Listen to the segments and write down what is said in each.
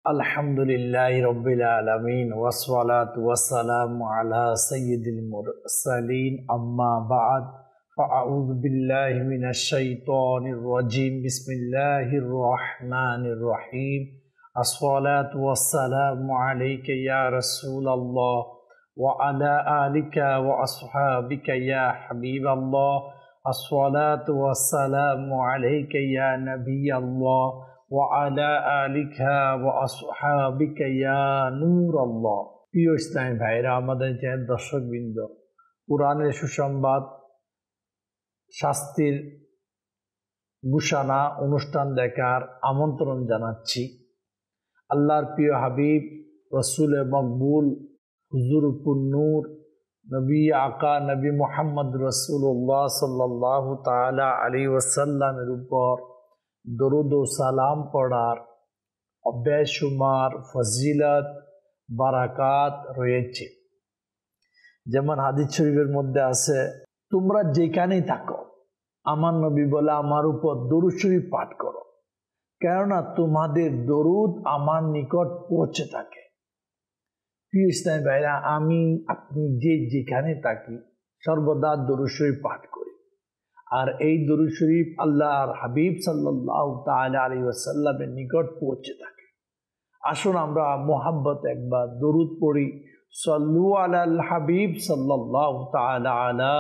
Alhamdulillahi Rabbil Alameen wassalatu wassalamu ala sayyidil mursaleen amma ba'd fa'a'udhu billahi minash shaitanir rajim bismillahir rahmanir rahim as-salatu wassalamu alayka ya Rasulallah wa ala alika wa ashabika ya Habiballah as-salatu wassalamu alayka ya Nabiyallah وعلى آلك وأصحابك يا نور الله। প্রিয় ইসলামী ভাইরা, আমাদের channel দর্শকবৃন্দ, কোরআনের সুসংবাদ শাস্তির ঘোষণা অনুষ্ঠান দেখার আমন্ত্রণ জানাচ্ছি। আল্লাহর প্রিয় হাবিব রসুল মকবুল হুজুর নূর নবী আকা নবী মুহাম্মদ রাসূলুল্লাহ সাল্লাল্লাহু তাআলা আলাইহি ওয়াসাল্লামের উপর দরুদ ও সালাম পড়ার বেশুমার ফজিলত বারাকাত রয়েছে। যেমন হাদিস শরীফের মধ্যে আছে, তোমরা যেখানেই থাকো আমার নবী বলে আমার উপর দরুদ শরীফ পাঠ করো, কেননা তোমাদের দরুদ আমার নিকট পৌঁছে থাকে। প্রিয় ইসলামী ভাইরা, আমি আপনি যেখানে থাকি সর্বদা দরুদ শরীফ পাঠ করি, আর এই দরুদ শরীফ আল্লাহর হাবিব সাল্লাল্লাহু তাআলা আলাইহি ওয়াসাল্লামের নিকট পৌঁছে থাকে। আসুন আমরা মোহাব্বত একবার দরুদ পড়ি, সাল্লু আলাল হাবিব সাল্লাল্লাহু তাআলা আলা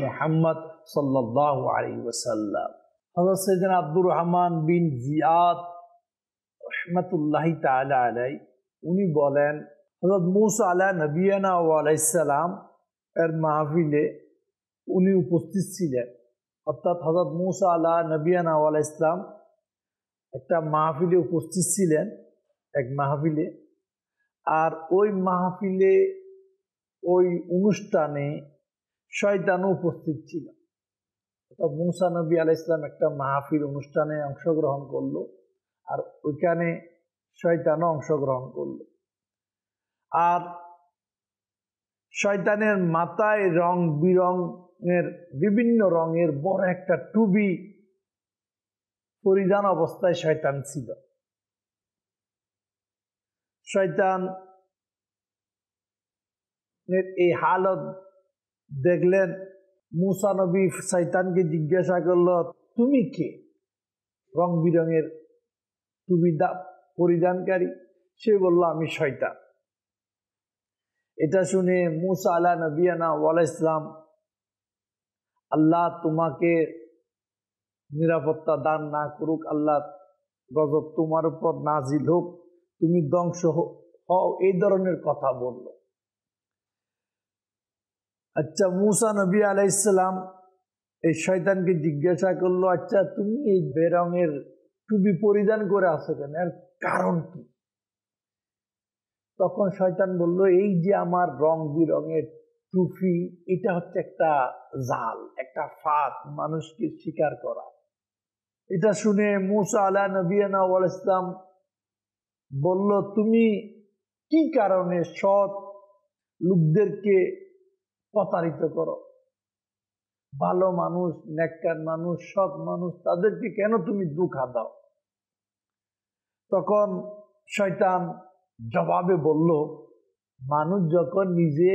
মুহাম্মদ সাল্লাল্লাহু আলাইহি ওয়াসাল্লাম। হযরত সাইয়েদনা আব্দুর রহমান বিন জিয়াদ রাহমাতুল্লাহি তাআলা আলাইহি উনি বলেন, হযরত মুসা আলা নবিয়ানা ওয়া আলাইহিস সালাম এর মাহফিলে উনি উপস্থিত ছিলেন। অর্থাৎ হযরত মুসা আলা নবিয়ানা ওয়া আলাইহিস সালাম একটা মাহফিলে উপস্থিত ছিলেন, এক মাহফিলে। আর ওই মাহফিলে ওই অনুষ্ঠানে শয়তানও উপস্থিত ছিল। অর্থাৎ মুসা নবী আলাইহিস সালাম একটা মাহফিল অনুষ্ঠানে অংশগ্রহণ করলো, আর ওইখানে শয়তানও অংশগ্রহণ করলো। আর শয়তানের মাথায় রং বিরঙের বিভিন্ন রঙের বড় একটা টুপি পরিধান অবস্থায় শয়তান ছিল। শয়তানের এই হালত দেখলেন মুসা নবী শয়তানকে জিজ্ঞাসা করলো, তুমি কে? রং বিরঙের টুপি পরিধানকারী। সে বলল, আমি শয়তান। এটা শুনে মুসা আলা নবিয়ানা ওয়া আলাইহিস সালাম, আল্লাহ তোমাকে নিরাপত্তা দান না করুক, আল্লাহ গজব তোমার উপর নাজিল হোক, তুমি ধ্বংস হও, এই ধরনের কথা বলল। আচ্ছা, মুসা নবী আলাইহিস সালাম এই শয়তানকে জিজ্ঞাসা করলো, আচ্ছা তুমি এই বেরঙের টুপি পরিধান করে আছো কেন, এর কারণ কি? তখন শয়তান বলল, এই যে আমার রং বিরঙের টুপি, এটা হচ্ছে একটা জাল, একটা ফাঁদ, মানুষকে শিকার করা। এটা শুনে মুসা আলা নবিয়ানা ওয়া আলাইহিস সালাম বলল, তুমি কি কারণে সৎ লোকদেরকে প্রতারিত করো? ভালো মানুষ, নেককার মানুষ, সৎ মানুষ, তাদেরকে কেন তুমি ধোঁকা দাও? তখন শয়তান জবাবে বলল, মানুষ যখন নিজে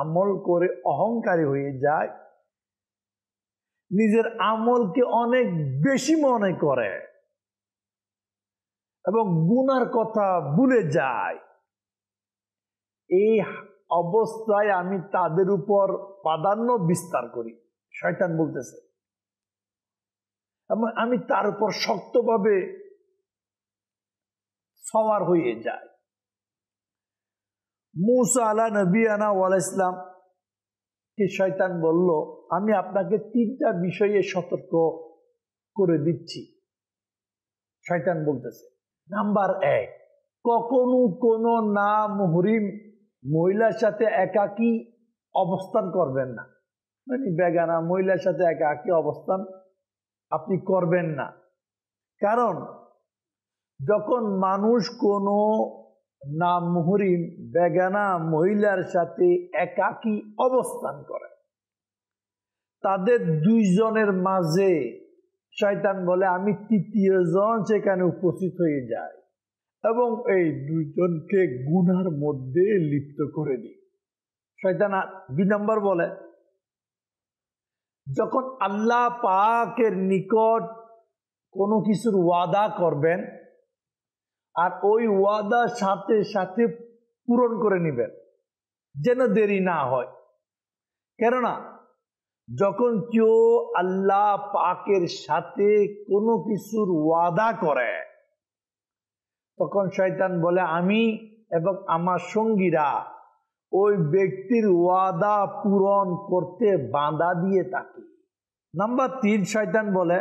আমল করে অহংকারী হয়ে যায়, নিজের আমলকে অনেক বেশি মনে করে এবং গুনার কথা ভুলে যায়, এই অবস্থায় আমি তাদের উপর প্রাধান্য বিস্তার করি। শয়তান বলতেছে, এবং আমি তার উপর শক্তভাবে সওয়ার হয়ে যায়। মুসা আলা নবিয়ানা ওয়া আলাইহিস সালাম কে শয়তান বলল, আমি আপনাকে তিনটা বিষয়ে সতর্ক করে দিচ্ছি। শয়তান বলতেছে, নাম্বার 1, কখনো কোনো না মুহরিম মহিলার সাথে একাকী অবস্থান করবেন না। মানে বেগানা মহিলার সাথে একাকী অবস্থান আপনি করবেন না। কারণ যখন মানুষ কোনো না মুহরিম বেগানা মহিলার সাথে একাকী অবস্থান করে, তাদের দুইজনের মাঝে শয়তান বলে আমি তৃতীয় জন সেখানে উপস্থিত হয়ে যায় এবং এই দুইজনকে গুনার মধ্যে লিপ্ত করে দিই। শয়তান 2 নম্বর বলে, যখন আল্লাহ পাকের নিকট কোনো কিছুর ওয়াদা করবেন আর ওই ওয়াদা সাথে সাথে পূরণ করে নেবেন, যেন দেরি না হয়। কেননা যখন কেউ আল্লাহ পাকের সাথে কোনো কিছুর ওয়াদা করে, তখন শয়তান বলে আমি এবং আমার সঙ্গীরা ওই ব্যক্তির ওয়াদা পূরণ করতে বাধা দিয়ে থাকি। নাম্বার 3, শয়তান বলে,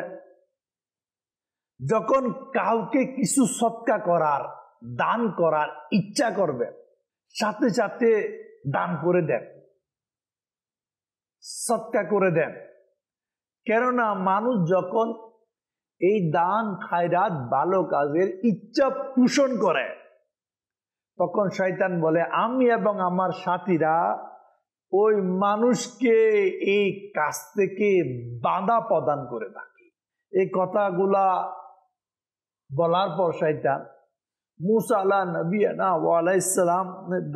যখন কাউকে কিছু সদকা করার, দান করার ইচ্ছা করবে, সাথে সাথে দান করে দেন, সদকা করে দেন। কেননা মানুষ যখন এই দান খায়রাত ভালো কাজের ইচ্ছা পোষণ করে, তখন শয়তান বলে আমি এবং আমার সাথীরা ওই মানুষকে এই কাজ থেকে বাধা প্রদান করে থাকি। এই কথাগুলা বলার পর শয়তান মুসা নবিয়ানা আলাইহিস সালাম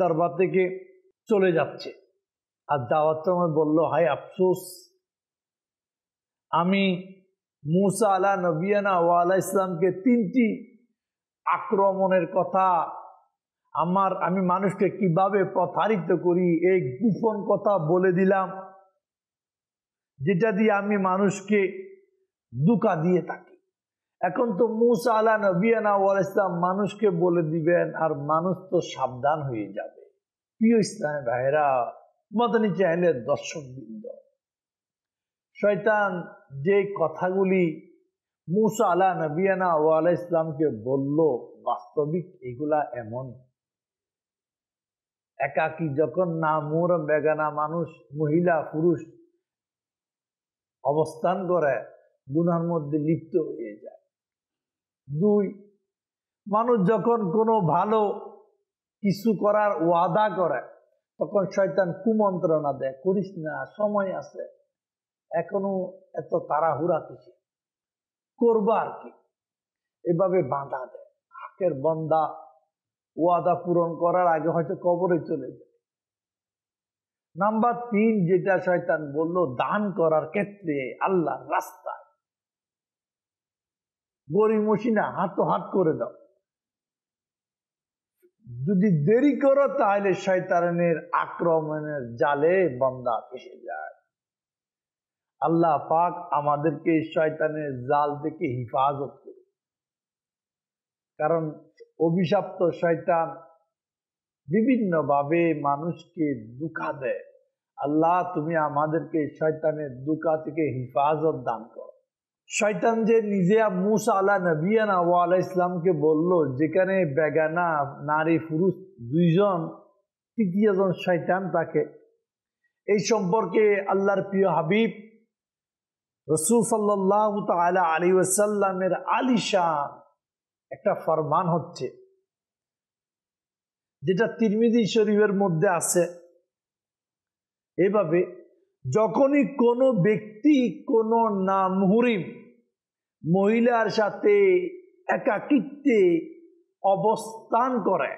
দরবার থেকে চলে যাচ্ছে। আর যাওয়ার সময় বলল, হায় আফসোস, আমি মুসা নবিয়ানা আলাইহিস সালামকে 3টি আক্রমণের কথা, আমি মানুষকে কিভাবে প্রতারিত করি এই গোপন কথা বলে দিলাম, যেটা দিয়ে আমি মানুষকে ধোঁকা দিয়ে থাকি। এখন তো মুসা নবিয়ানা আলাইহিস সালাম মানুষকে বলে দিবেন আর মানুষ তো সাবধান হয়ে যাবে। প্রিয় ইসলাম ভাইরা, মাদানী চ্যানেলের দর্শকবৃন্দ, শয়তান যে কথাগুলি মুসা নবিয়ানা আলাইহিস সালামকে বলল, বাস্তবিক এগুলা এমন। একাকী যখন নামুর বেগানা মানুষ, মহিলা পুরুষ অবস্থান করে, গুনার মধ্যে লিপ্ত হয়ে যায়। 2, মানুষ যখন কোনো ভালো কিছু করার ওয়াদা করে, তখন শয়তান কুমন্ত্রণা দেয়, করিস না, সময় আছে, এখনো এত তাড়াহুড়া কিছু করবা আর কি, এভাবে বাধা দেয়। হকের বান্দা ওয়াদা পূরণ করার আগে হয়তো কবরে চলে যায়। নাম্বার 3, যেটা শয়তান বলল, দান করার ক্ষেত্রে আল্লাহর রাস্তায় গরিমসিনা হাত করে দাও। যদি দেরি করো তাহলে শয়তানের আক্রমণের জালে বান্দা ফেসে যায়। আল্লাহ পাক আমাদেরকে শয়তানের জাল থেকে হিফাজত করে। কারণ অভিশপ্ত শয়তান বিভিন্ন ভাবে মানুষকে ধোঁকা দেয়। আল্লাহ তুমি আমাদেরকে শয়তানের ধোঁকা থেকে হিফাজত দান করো। শয়তান যে নিজে মুসা নবিয়ানা আলাইহিস সালামকে বলল, যেখানে বেগানা নারী পুরুষ 2 জন, 3য় জন শয়তান তাকে, এই সম্পর্কে আল্লাহর প্রিয় হাবিব রাসূল সাল্লাল্লাহু তাআলা আলাইহি ওয়াসাল্লামের আলিশান একটা ফরমান হচ্ছে, যেটা তিরমিজি শরীফের মধ্যে আছে। এভাবে যখনই কোনো ব্যক্তি কোনো নামহুরিম মহিলার সাথে একাকিত্বে অবস্থান করে,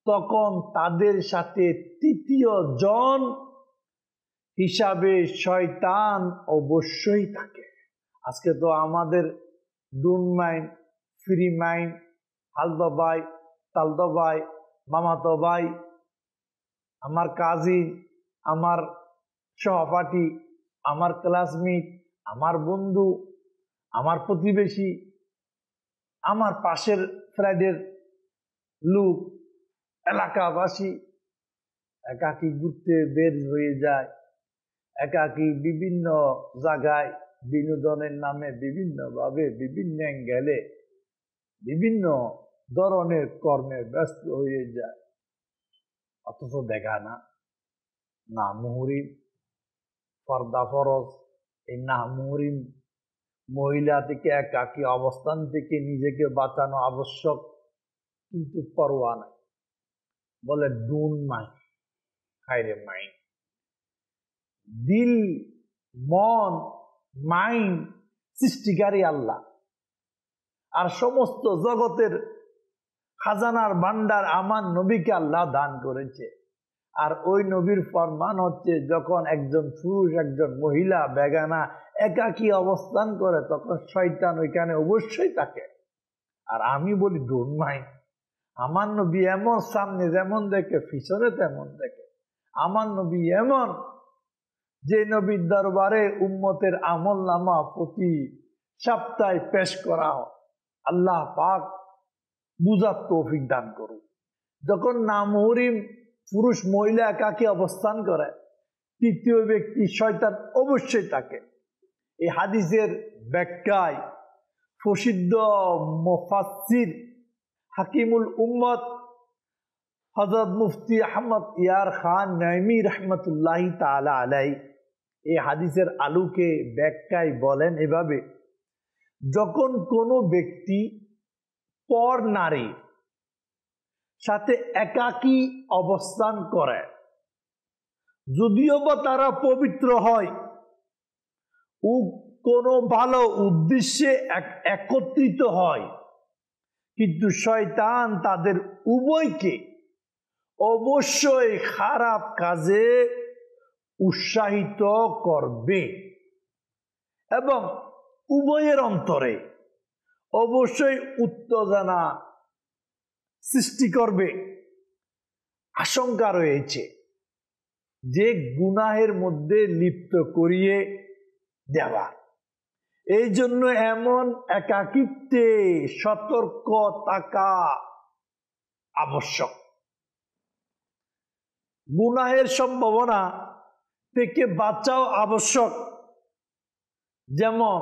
তখন তাদের সাথে 3য় জন হিসাবে শয়তান অবশ্যই থাকে। আজকে তো আমাদের Dune mine, free mine, Halda ভাই, তালদা ভাই, মামাতো ভাই, আমার কাজিন, আমার সহপাঠী, আমার ক্লাসমেট, আমার বন্ধু, আমার প্রতিবেশী, আমার পাশের ফ্ল্যাটের লোক, এলাকাবাসী একাকী ঘুরতে বের হয়ে যায়। একাকী বিভিন্ন জায়গায় বিনোদনের নামে বিভিন্নভাবে বিভিন্ন অ্যাঙ্গেলে বিভিন্ন ধরনের কর্মে ব্যস্ত হয়ে যায়। অথচ দেখা না মুহরিম পর্দা ফরজ, এই না মুহরিম মহিলা থেকে একাকী অবস্থান থেকে নিজেকে বাঁচানো আবশ্যক, কিন্তু পরোয়া নাই। বলে ডুন মাইন, হায়রে মাইন। দিল, মন, মাইন্ড সৃষ্টিকারী আল্লাহ, আর সমস্ত জগতের খাজানার ভান্ডার আমার নবীকে আল্লাহ দান করেছে। আর ওই নবীর ফরমান হচ্ছে, যখন একজন পুরুষ একজন মহিলা বেগানা একাকী অবস্থান করে তখন শয়তান ওইখানে অবশ্যই থাকে। আর আমি বলি ডোন্ট মাইন্ড, আমার নবী এমন সামনে যেমন দেখে পিছনে তেমন দেখে। আমার নবী এমন যে নবীর দরবারে উম্মতের আমল নামা প্রতি সপ্তাহে পেশ করা হয়। আল্লাহ পাক বুঝার তৌফিক দান করুন। যখন নামহরিম পুরুষ মহিলা একাকী অবস্থান করে, তৃতীয় ব্যক্তি শয়তান অবশ্যই থাকে। এই হাদিসের ব্যাখ্যায় প্রসিদ্ধ মুফাসসির হাকিমুল উম্মত হযরত মুফতি আহমদ ইয়ার খান নাইমি রহমতুল্লাহি তাআলা আলাইহি এই হাদিসের আলোকে ব্যাখ্যায় বলেন এভাবে, যখন কোনো ব্যক্তি পর নারীর সাথে একাকী অবস্থান করে, যদিও বা তারা পবিত্র হয় ও কোনো ভালো উদ্দেশ্যে একত্রিত হয়, কিন্তু শয়তান তাদের উভয়কে অবশ্যই খারাপ কাজে উৎসাহিত করবে এবং উভয়ের অন্তরে অবশ্যই উত্তেজনা সৃষ্টি করবে। আশঙ্কা রয়েছে যে গুনাহের মধ্যে লিপ্ত করিয়ে দেওয়া। এই জন্য এমন একাকিত্বে সতর্ক থাকা আবশ্যক। গুনাহের সম্ভাবনা থেকে বাঁচাও আবশ্যক। যেমন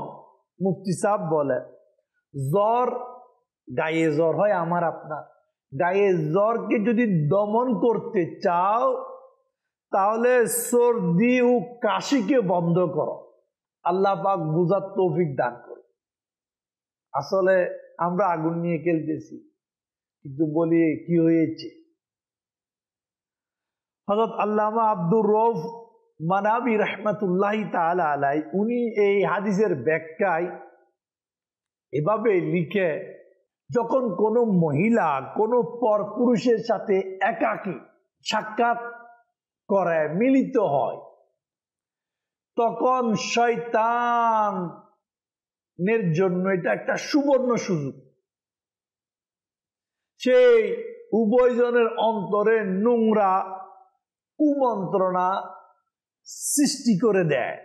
মুফতি সাহেব বলে, জ্বর, গায়ে জ্বর হয় আমার আপনার, গায়ে জ্বরকে যদি দমন করতে চাও তাহলে সর্দি ও কাশিকে বন্ধ করো। আল্লাহ পাক বুঝার তৌফিক দান করো। আসলে আমরা আগুন নিয়ে খেলতেছি, কিন্তু বলি কি হয়েছে। হযরত আল্লামা আব্দুর রউফ মানাবী রাহমাতুল্লাহি তাআলা আলাইহি উনি এই হাদিসের ব্যাখ্যায় এভাবে লিখে, যখন কোনো মহিলা কোনো পরপুরুষের সাথে একাকী সাক্ষাৎ করে, মিলিত হয়, তখন শয়তানের জন্য এটা একটা সুবর্ণ সুযোগ। সেই উভয়জনের অন্তরে নোংরা কুমন্ত্রণা সৃষ্টি করে দেয়,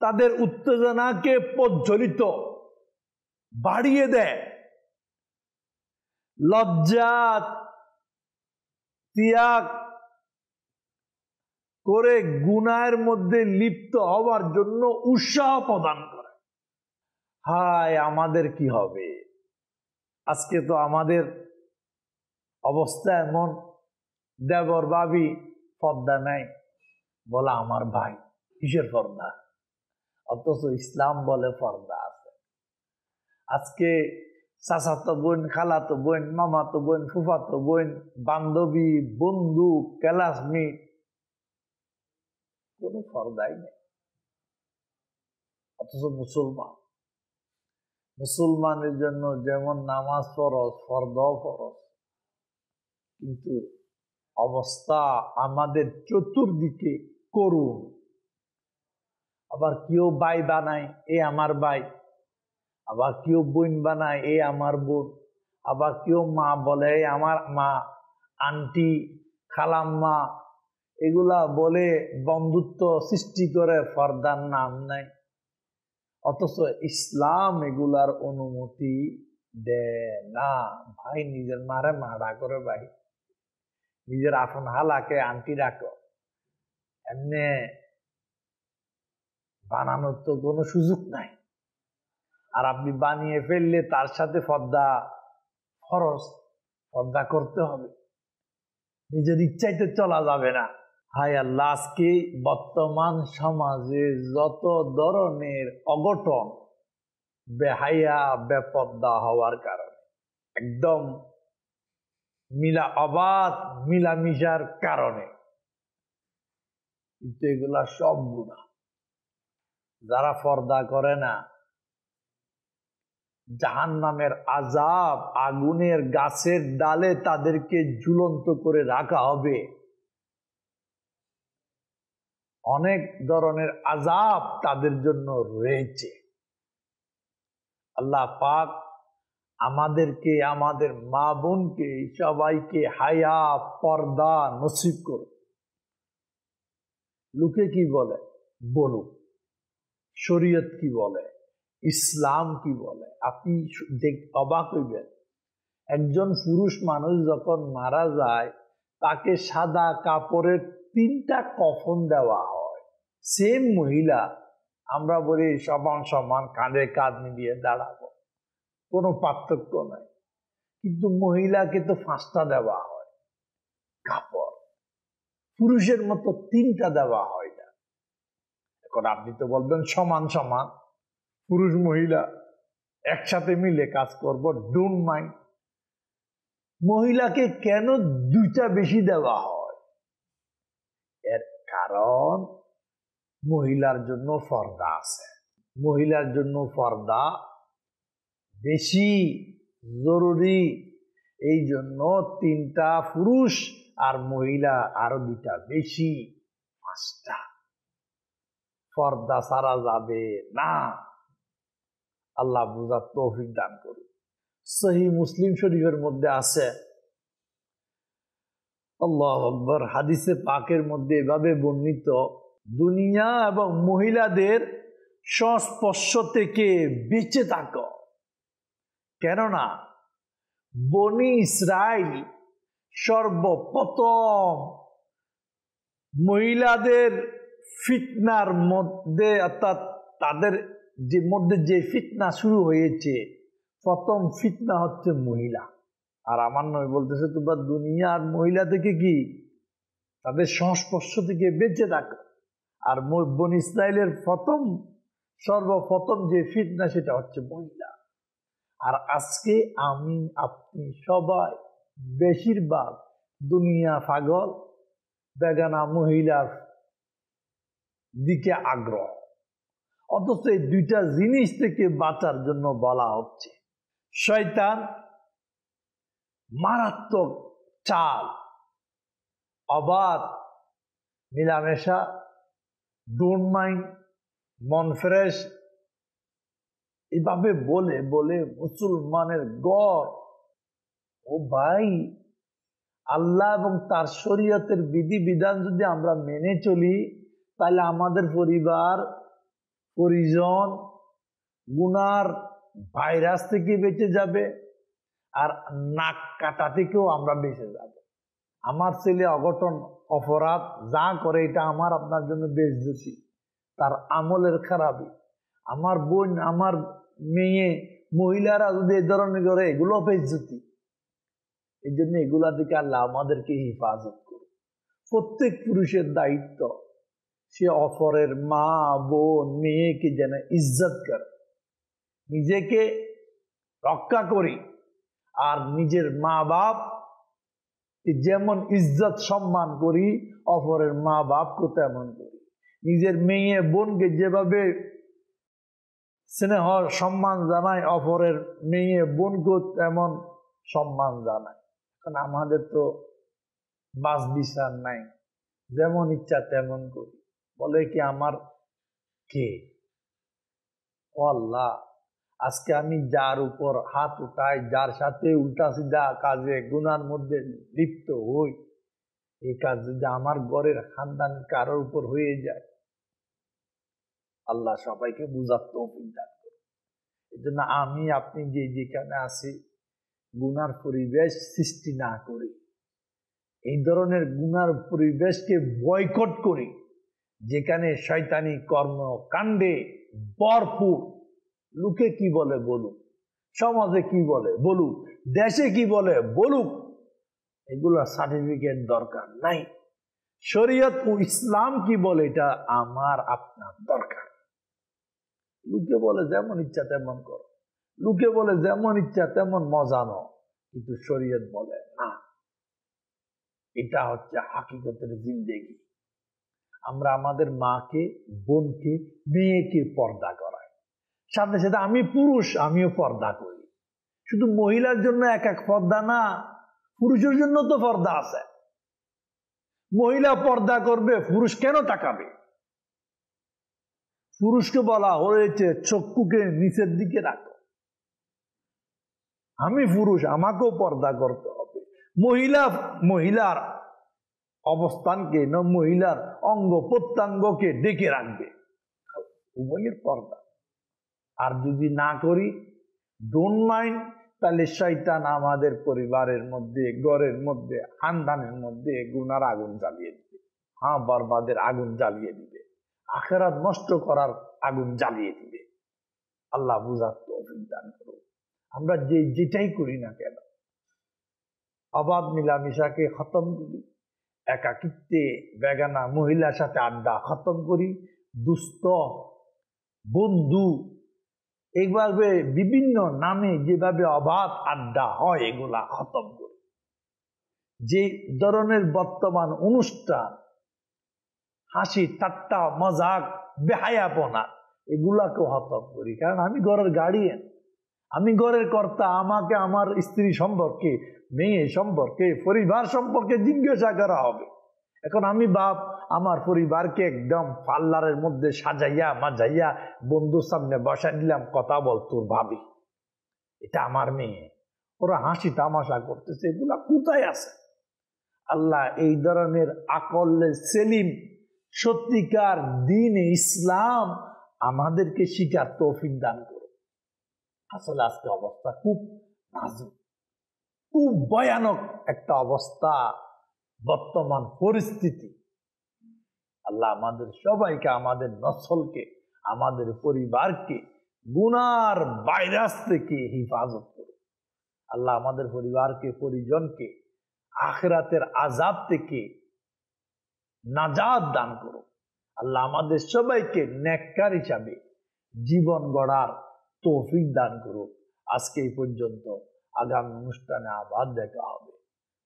তাদের উত্তেজনাকে প্রজ্বলিত বাড়িয়ে দেয়, লজ্জা ত্যাগ করে গুনাহের মধ্যে লিপ্ত হওয়ার জন্য উৎসাহ প্রদান করে। হায় আমাদের কি হবে? আজকে তো আমাদের অবস্থা এমন, দেবর ভাবি পর্দা নাই, বলা আমার ভাই কিসের পর্দা? অথচ ইসলাম বলে পর্দা আছে। আজকে চাচাতো বোন, খালাতো বোন, মামাতো বোন, ফুফাতো বোন, বান্ধবী, বন্ধু, ক্লাসমেট, কোনো পর্দাই নেই। অথচ মুসলমানের জন্য যেমন নামাজ ফরজ, ফরদাও ফরজ, কিন্তু অবস্থা আমাদের চতুর্দিকে করুন। আবার কেউ ভাই বানায়, এ আমার ভাই, আবার কেউ বোন বানায়, এ আমার বোন, আবার কেউ মা বলে আমার মা, আন্টি, খালাম্মা, এগুলা বলে বন্ধুত্ব সৃষ্টি করে, পর্দার নাম নাই। অথচ ইসলাম এগুলার অনুমতি দেয় না। ভাই নিজের মারে মারা করে, ভাই নিজের আপন হালাকে আন্টি রাখো, এমনি বানানোর তো কোনো সুযোগ নাই। আর আপনি বানিয়ে ফেললে তার সাথে পর্দা ফরজ, পর্দা করতে হবে, নিজের ইচ্ছাইতে চলা যাবে না। হায় আল্লাহ, আজকে বর্তমান সমাজে যত ধরনের অঘটন, বেহায়া বেপর্দা হওয়ার কারণে, একদম অবাধ মিলামিশার কারণে, কিন্তু এগুলা সব গুনাহ। যারা পর্দা করে না, জাহান্নামের আযাব, আগুনের গাছের ডালে তাদেরকে ঝুলন্ত করে রাখা হবে। অনেক ধরনের আযাব তাদের জন্য রয়েছে। আল্লাহ পাক আমাদেরকে, আমাদের মা বোনকে, সবাইকে হায়া পর্দা নসিব করুন। লোকে কি বলে বলুক, শরীয়ত কি বলে, ইসলাম কি বলে। আপনি অবাক হইবেন, একজন পুরুষ মানুষ যখন মারা যায় তাকে সাদা কাপড়ের 3টা কফন দেওয়া হয়। সেম মহিলা, আমরা বলি সমান সমান কাঁধে কাঁধ মিলিয়ে দাঁড়াবো, কোনো পার্থক্য নাই, কিন্তু মহিলাকে তো 5টা দেওয়া হয় কাপড়, পুরুষের মতো 3টা দেওয়া হয় না। এখন আপনি তো বলবেন সমান সমান, পুরুষ মহিলা একসাথে মিলে কাজ করব, ডোন্ট মাইন্ড। মহিলাকে কেন 2টা বেশি দেওয়া হয়? এর কারণ মহিলার জন্য পর্দা আছে, মহিলার জন্য পর্দা বেশি জরুরি। এই জন্য 3টা পুরুষ আর মহিলা আরো 2টা বেশি, 5টা। পর্দা ছাড়া যাবে না। আল্লাহ বুঝার তৌফিক দান করুন। সহিহ মুসলিম শরীফের মধ্যে আছে, আল্লাহু আকবার, হাদিসে পাকের মধ্যে এভাবে বর্ণিত, দুনিয়া এবং মহিলাদের সংস্পর্শ থেকে বেঁচে থাকো, কেননা বনি ইসরাইল সর্বপ্রথম মহিলাদের ফিতনার মধ্যে, অর্থাৎ তাদের যে মধ্যে যে ফিতনা শুরু হয়েছে, প্রথম ফিতনা হচ্ছে মহিলা। আর আমার নয় বলতেছে তোমরা দুনিয়া আর মহিলা থেকে কি তাদের সংস্পর্শ থেকে বেঁচে থাকো। আর বনি ইসরাইলের সর্বপ্রথম যে ফিতনা সেটা হচ্ছে মহিলা। আর আজকে আমি আপনি সবাই বেশিরভাগ দুনিয়া পাগল, বেগানা মহিলার দিকে আগ্রহ। অথচ এই 2টা জিনিস থেকে বাঁচার জন্য বলা হচ্ছে। শয়তান মারাত্মক চাল, অবাধ মিলামেশা, ডোন্ট মাইন্ড, মন ফ্রেশ, এভাবে বলে বলে মুসলমানের গড়। ও ভাই, আল্লাহ এবং তার শরীয়তের বিধিবিধান যদি আমরা মেনে চলি, তাহলে আমাদের পরিবার পরিজন গুনার ভাইরাস থেকে বেঁচে যাবে, আর নাক কাটা থেকেও আমরা বেঁচে যাব। আমার ছেলে অঘটন অপরাধ যা করে, এটা আমার আপনার জন্য বেইজ্জতি, তার আমলের খারাপি। আমার বোন, আমার মেয়ে, মহিলারা যদি এই ধরনের করে, এগুলো বেইজ্জতি। এই জন্য এগুলা থেকে আল্লাহ আমাদেরকে হেফাজত করুন। প্রত্যেক পুরুষের দায়িত্ব সে অপরের মা বোন মেয়েকে যেন ইজ্জত করে, নিজেকে রক্ষা করি, আর নিজের মা বাপ যেমন ইজ্জত সম্মান করি, অপরের মা বাপকে তেমন করি। নিজের মেয়ে বোনকে যেভাবে স্নেহ সম্মান জানাই, অপরের মেয়ে বোনকে তেমন সম্মান জানাই। এখন আমাদের তো বাস বিচার নাই, যেমন ইচ্ছা তেমন করি। বলে কি আমার কে? ও আল্লাহ, আজকে আমি যার উপর হাত উঠাই, যার সাথে উল্টা সিধা কাজে গুনার মধ্যে লিপ্ত হই, এই কাজ যদি আমার ঘরের খানদান কারোর উপর হয়ে যায়, আল্লাহ সবাইকে বুঝার তৌফিক দান করুন। এই জন্য আমি আপনি যেখানে আছি, গুনার পরিবেশ সৃষ্টি না করি, এই ধরনের গুনার পরিবেশকে বয়কট করি, যেখানে শয়তানি কর্মকাণ্ডে ভরপুর। লোকে কি বলে বলুক, সমাজে কি বলে বলুক, দেশে কি বলে বলুক, এগুলোর সার্টিফিকেট দরকার নাই। শরীয়ত ও ইসলাম কি বলে এটা আমার আপনার দরকার। লোকে বলে যেমন ইচ্ছা তেমন করো, লোকে বলে যেমন ইচ্ছা তেমন মজা নাও, কিন্তু শরীয়ত বলে না। এটা হচ্ছে হাকিকতের জিন্দেগি। আমরা আমাদের মাকে, বোনকে, মেয়েকে পর্দা করাই, সাথে সাথে আমি পুরুষ, আমিও পর্দা করি। শুধু মহিলার জন্য এক এক পর্দা না, পুরুষের জন্য তো পর্দা আছে। মহিলা পর্দা করবে, পুরুষ কেন তাকাবে? পুরুষকে বলা হয়েছে চক্ষুকে নিচের দিকে রাখো। আমি পুরুষ, আমাকেও পর্দা করতে হবে। মহিলার অবস্থানকে না, মহিলার অঙ্গ প্রত্যঙ্গকে ডেকে রাখবে, উভয়ের পর্দা। আর যদি না করি, ডোন্ট মাইন্ড, তাহলে শয়তান আমাদের পরিবারের মধ্যে, ঘরের মধ্যে, খানদানের মধ্যে গুনার আগুন জ্বালিয়ে দিবে। হ্যাঁ, বরবাদের আগুন জ্বালিয়ে দিবে, আখিরাত নষ্ট করার আগুন জ্বালিয়ে দিবে। আল্লাহ বুঝার তৌফিক দান করুন। আমরা যেটাই করি না কেন, অবাধ মিলামিশাকে খতম করি, একাকিত্বে বেগানা মহিলার সাথে আড্ডা খতম করি, দুস্থ বন্ধু এইভাবে বিভিন্ন নামে যেভাবে অবাধ আড্ডা হয় এগুলা খতম করি। যে ধরনের বর্তমান অনুষ্ঠান, হাসি ঠাট্টা মজাক বেহায়াপনা, এগুলাকেও খতম করি। কারণ আমি ঘরের গার্ডিয়ান, আমি ঘরের কর্তা। আমাকে আমার স্ত্রী সম্পর্কে, মেয়ে সম্পর্কে, পরিবার সম্পর্কে জিজ্ঞাসা করা হবে। এখন আমি বাপ, আমার পরিবারকে একদম পাল্লারের মধ্যে সাজাইয়া মাজাইয়া বন্ধুর সামনে বসা দিলাম, কথা বল তোর ভাবি, এটা আমার মেয়ে, ওরা হাসি তামাশা করতেছে, এগুলা কোথায় আছে? আল্লাহ এই ধরনের আকলে সেলিম সত্যিকার দ্বীন ইসলাম আমাদেরকে শিকার তৌফিক দান করো। আসলে আজকে অবস্থা খুব নাজুক, খুব ভয়ানক একটা অবস্থা, বর্তমান পরিস্থিতি। আল্লাহ আমাদের সবাইকে, আমাদের নসলকে, আমাদের পরিবারকে গুনার ভাইরাস থেকে হিফাজত করো। আল্লাহ আমাদের পরিবারকে, পরিজনকে আখিরাতের আযাব থেকে নাজাত দান করো। আল্লাহ আমাদের সবাইকে নেককার হিসাবে জীবন গড়ার তৌফিক দান করো। আজকে এই পর্যন্ত, আগামী অনুষ্ঠানে আবার দেখা হবে।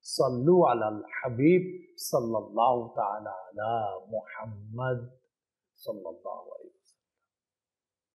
সাল্লু আলাল হাবিব সাল্লাল্লাহু তাআলা আলা মুহাম্মদ সাল্লাল্লাহু